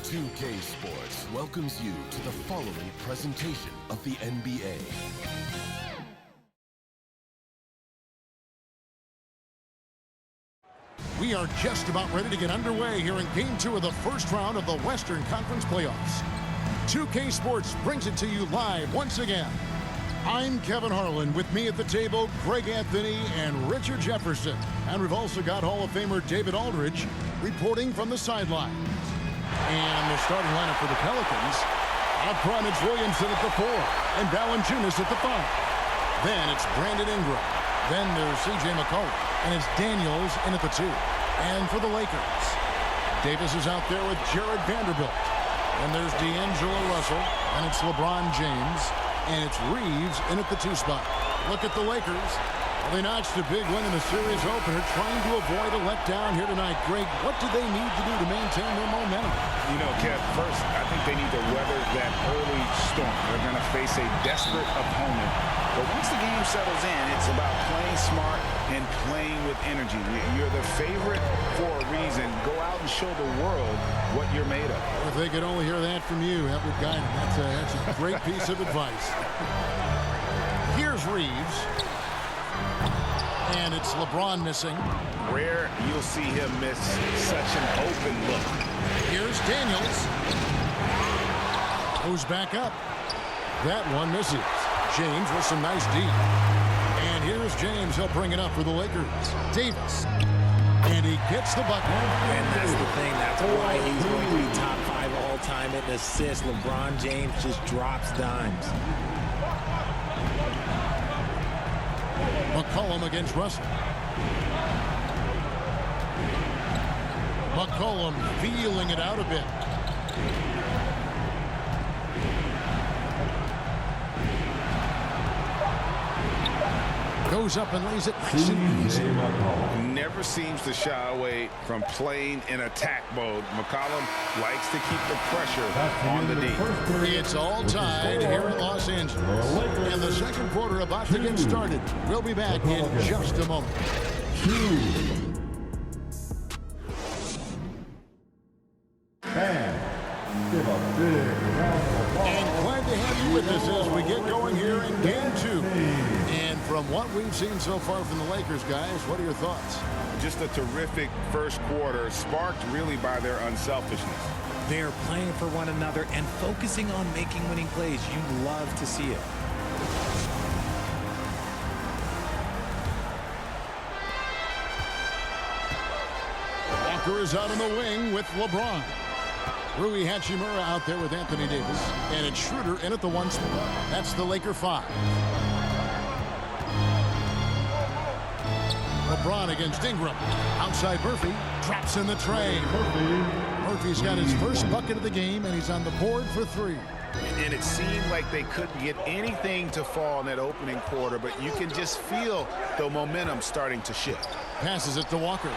2K Sports welcomes you to the following presentation of the NBA. We are just about ready to get underway here in Game 2 of the first round of the Western Conference Playoffs. 2K Sports brings it to you live once again. I'm Kevin Harlan. With me at the table, Greg Anthony and Richard Jefferson. And we've also got Hall of Famer David Aldridge reporting from the sidelines. And the starting lineup for the Pelicans. Up front, it's Williamson at the 4 and Valanciunas at the 5. Then it's Brandon Ingram. Then there's C.J. McCollum, and it's Daniels in at the 2. And for the Lakers, Davis is out there with Jared Vanderbilt. And there's D'Angelo Russell, and it's LeBron James, and it's Reeves in at the 2 spot. Look at the Lakers. Well, they notched a big win in the series opener, trying to avoid a letdown here tonight. Greg, what do they need to do to maintain their momentum? You know, Kev, first, I think they need to weather that early storm. They're going to face a desperate opponent. But once the game settles in, it's about playing smart and playing with energy. You're the favorite for a reason. Go out and show the world what you're made of. If they could only hear that from you, that would guide them. That's a great piece of advice. Here's Reeves. And it's LeBron missing. Rare you'll see him miss such an open look. Here's Daniels. Who's back up? That one misses. James with some nice D. And here's James. He'll bring it up for the Lakers. Davis. And he gets the bucket. And that's the thing. That's why he's going to be top 5 all-time in assists. LeBron James just drops dimes. McCollum against Russell. McCollum feeling it out a bit. Goes up and lays it nice and easy. Never seems to shy away from playing in attack mode. McCollum likes to keep the pressure on the D. It's all tied here in Los Angeles. And the second quarter about to get started. We'll be back in just a moment. And glad to have you with us as we get going here in Game 2. And from what we've seen so far from the Lakers, guys, what are your thoughts? Just a terrific first quarter, sparked really by their unselfishness. They're playing for one another and focusing on making winning plays. You love to see it. Walker is out on the wing with LeBron. Rui Hachimura out there with Anthony Davis. And it's Schroeder in at the 1 spot. That's the Laker 5. LeBron against Ingram. Outside Murphy. Traps in the tray. Murphy's got his first bucket of the game, and he's on the board for 3. And it seemed like they couldn't get anything to fall in that opening quarter, but you can just feel the momentum starting to shift. Passes it to Walker.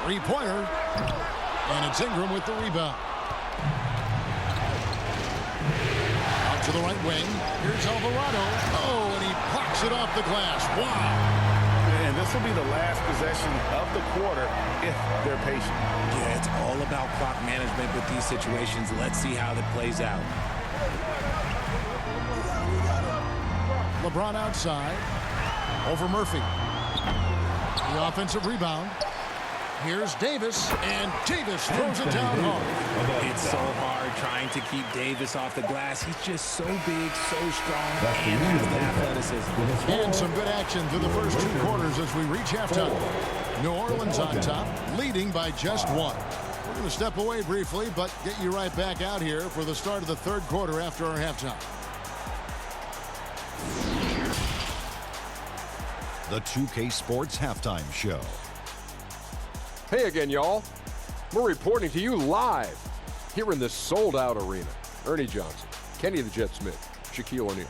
3-pointer. And it's Ingram with the rebound. Out to the right wing. Here's Alvarado. Oh, and he blocks it off the glass. Wow. And this will be the last possession of the quarter if they're patient. Yeah, it's all about clock management with these situations. Let's see how that plays out. LeBron outside. Over Murphy. The offensive rebound. Here's Davis, and Davis throws it down hard. It's so hard trying to keep Davis off the glass. He's just so big, so strong, and has the athleticism. And some good action through the first 2 quarters as we reach halftime. New Orleans on top, leading by just 1. We're going to step away briefly, but get you right back out here for the start of the 3rd quarter after our halftime. The 2K Sports Halftime Show. Hey again, y'all. We're reporting to you live here in this sold-out arena. Ernie Johnson, Kenny the Jet Smith, Shaquille O'Neal.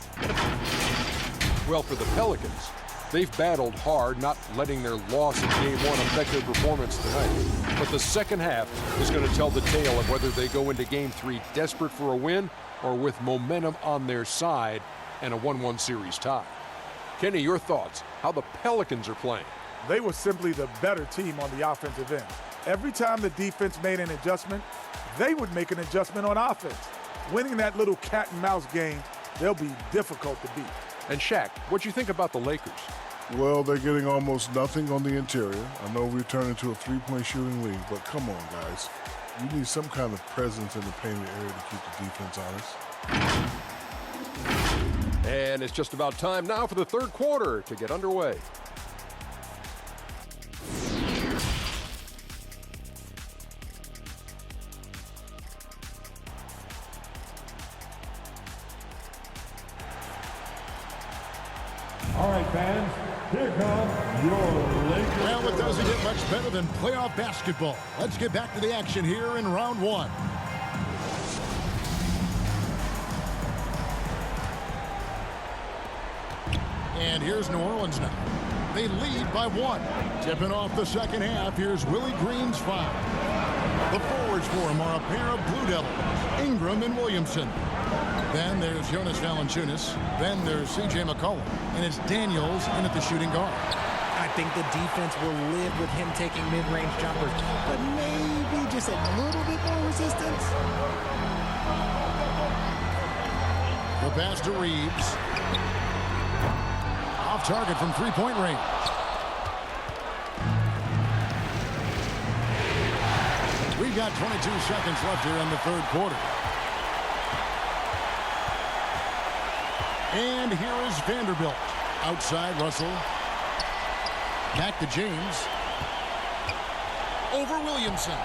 Well, for the Pelicans, they've battled hard, not letting their loss in Game 1 affect their performance tonight. But the second half is going to tell the tale of whether they go into Game 3 desperate for a win or with momentum on their side and a 1-1 series tie. Kenny, your thoughts, how the Pelicans are playing? They were simply the better team on the offensive end. Every time the defense made an adjustment, they would make an adjustment on offense. Winning that little cat and mouse game, they'll be difficult to beat. And Shaq, what'd you think about the Lakers? Well, they're getting almost nothing on the interior. I know we've turned into a three-point shooting league, but come on, guys. You need some kind of presence in the painted area to keep the defense honest. And it's just about time now for the third quarter to get underway. All right, fans, here come your Lakers. Well, it doesn't get much better than playoff basketball. Let's get back to the action here in round one. And here's New Orleans now. They lead by 1. Tipping off the second half, here's Willie Green's foul. The forwards for him are a pair of Blue Devils, Ingram and Williamson. Then there's Jonas Valanciunas. Then there's C.J. McCollum. And it's Daniels in at the shooting guard. I think the defense will live with him taking mid-range jumpers, but maybe just a little bit more resistance. The pass to Reeves. Off target from three-point range. We've got 22 seconds left here in the third quarter. And here is Vanderbilt. Outside Russell. Back to James. Over Williamson.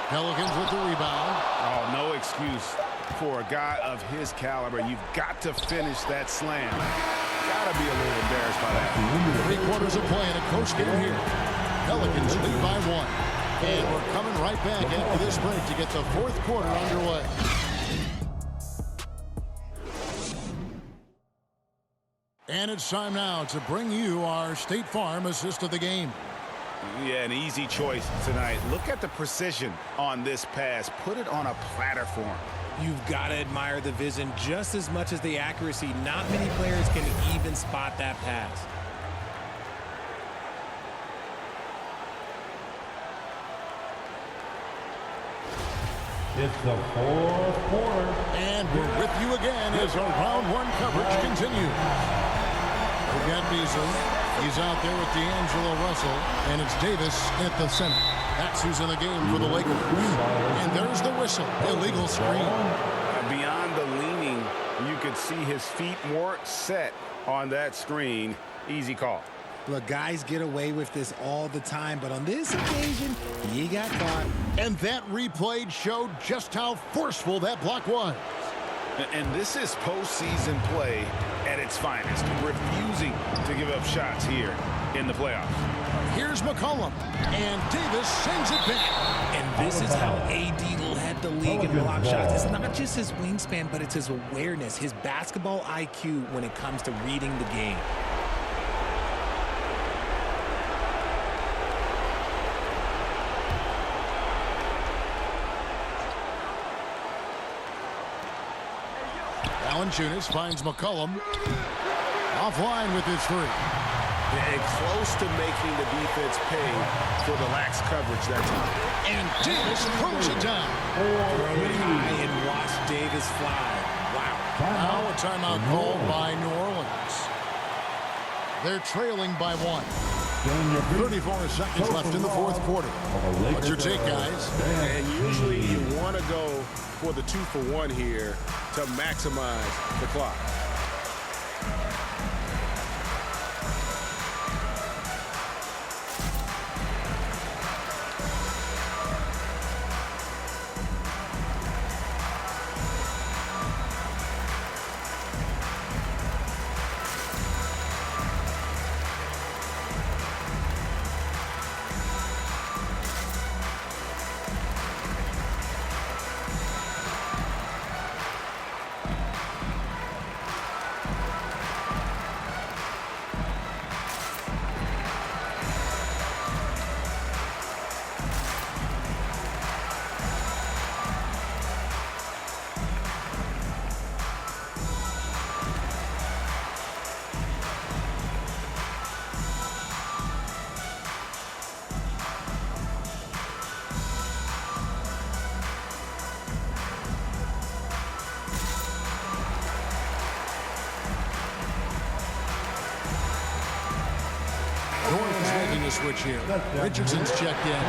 Pelicans with the rebound. Oh, no excuse for a guy of his caliber. You've got to finish that slam. Gotta be a little embarrassed by that. 3 quarters of play and a close game here. Pelicans lead by 1. And we're coming right back after this break to get the fourth quarter underway. And it's time now to bring you our State Farm assist of the game. Yeah, an easy choice tonight. Look at the precision on this pass. Put it on a platter for him. You've got to admire the vision just as much as the accuracy. Not many players can even spot that pass. It's the fourth quarter. And we're with you again as our round one coverage continues. We've got Beasley. He's out there with D'Angelo Russell. And it's Davis at the center. That's who's in the game for the Lakers. And there's the whistle. Illegal screen. Beyond the leaning, you could see his feet more set on that screen. Easy call. Look, guys get away with this all the time, but on this occasion, he got caught. And that replay showed just how forceful that block was. And this is postseason play at its finest, refusing to give up shots here in the playoffs. Here's McCollum, and Davis sends it back. And this is how AD led the league in block shots. It's not just his wingspan, but it's his awareness, his basketball IQ when it comes to reading the game. Valanciunas finds McCollum. Offline with his three. And close to making the defense pay for the lax coverage that time. And Davis throws it down. Throw it high and watch Davis fly. Wow. Now a timeout called by New Orleans. They're trailing by 1. 34 seconds left in the fourth quarter. What's your take, guys? And usually you want to go for the 2-for-1 here to maximize the clock. a switch here. Richardson's checked in.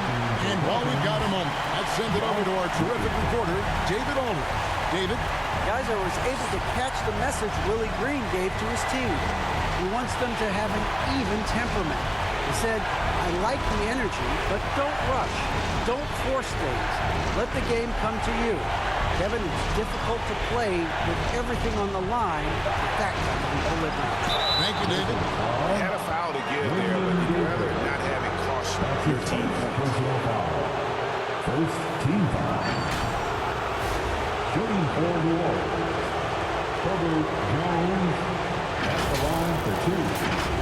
And while we've got a moment, let's send it over to our terrific reporter, David Aldridge. David? Guys, I was able to catch the message Willie Green gave to his team. He wants them to have an even temperament. He said, I like the energy, but don't rush. Don't force things. Let the game come to you. Kevin, it's difficult to play with everything on the line with that kind of delivery. Thank you, David. He had a foul to give there, but you'd rather not have it cost your team. First team foul. Shooting for the Warriors. Herbert Jones at the line for 2.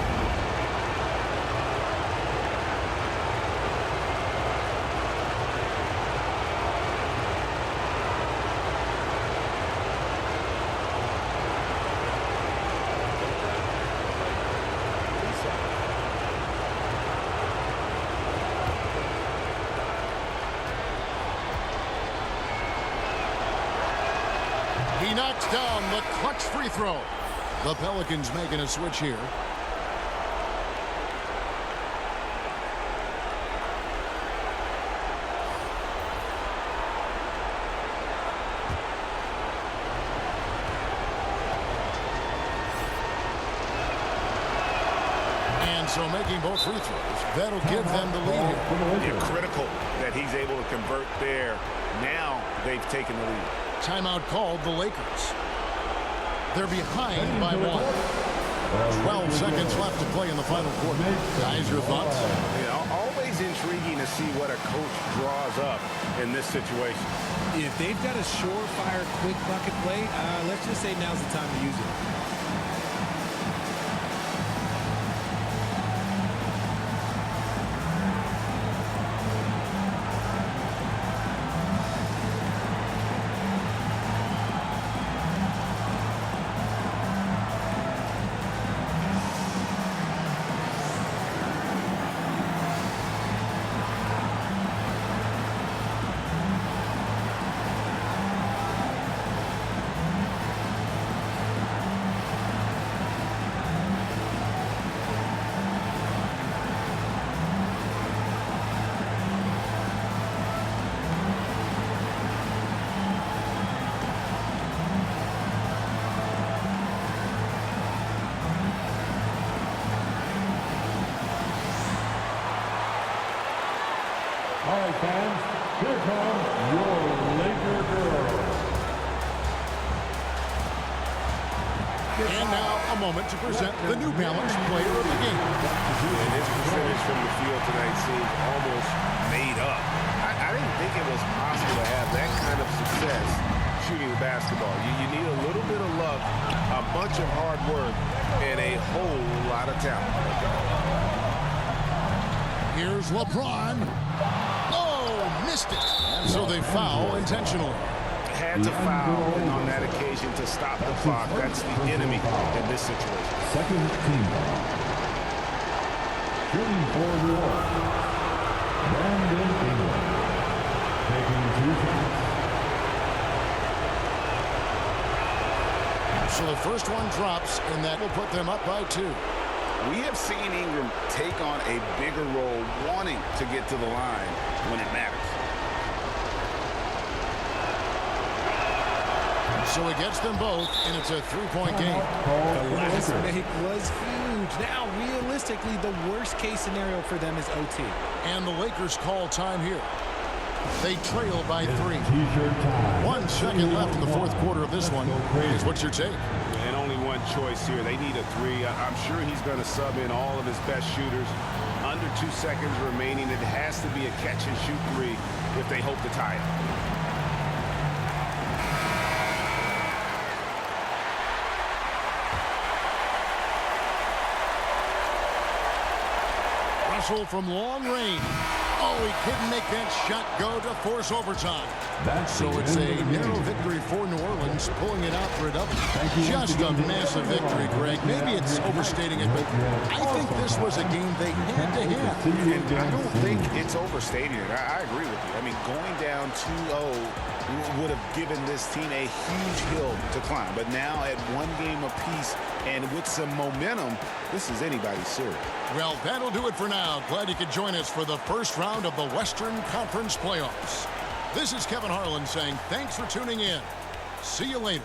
He knocks down the clutch free throw. The Pelicans making a switch here. And so making both free throws, that'll give them the lead here. Yeah, critical that he's able to convert there. Now they've taken the lead. Timeout called the Lakers. They're behind by 1. 12 seconds left to play in the final quarter. Guys, your thoughts? Always intriguing to see what a coach draws up in this situation. If they've got a surefire, quick bucket play, let's just say now's the time to use it. All right, fans, here come your Laker girls. And now a moment to present the New Balance Player of the Game. And his percentage from the field tonight seems almost made up. I didn't think it was possible to have that kind of success shooting the basketball. You need a little bit of luck, a bunch of hard work, and a whole lot of talent. Here's LeBron. Oh, missed it. So they foul intentionally. Had to foul on that occasion to stop the clock. That's the enemy in this situation. Second team foul. Shooting for the Warriors. Brandon Ingram. Taking 2 shots. So the first one drops, and that will put them up by 2. We have seen Ingram take on a bigger role, wanting to get to the line when it matters. So it gets them both, and it's a 3-point game. The last make was huge. Now, realistically, the worst-case scenario for them is OT. And the Lakers call time here. They trail by 3. 1 second left in the fourth quarter of this one. Here's what's your take? And only one choice here. They need a 3. I'm sure he's going to sub in all of his best shooters. Under 2 seconds remaining. It has to be a catch-and-shoot 3 if they hope to tie it. Russell from long range. Oh, he couldn't make that shot go to force overtime. So it's a narrow victory for New Orleans, pulling it out for a double. Just a massive victory, Greg. Maybe it's overstating it, but I think this was a game they had to have. And I don't think it's overstating it. I agree with you. I mean, going down 2-0 would have given this team a huge hill to climb. But now at one game apiece and with some momentum, this is anybody's series. Well, that'll do it for now. Glad you could join us for the first round of the Western Conference playoffs. This is Kevin Harlan saying thanks for tuning in. See you later.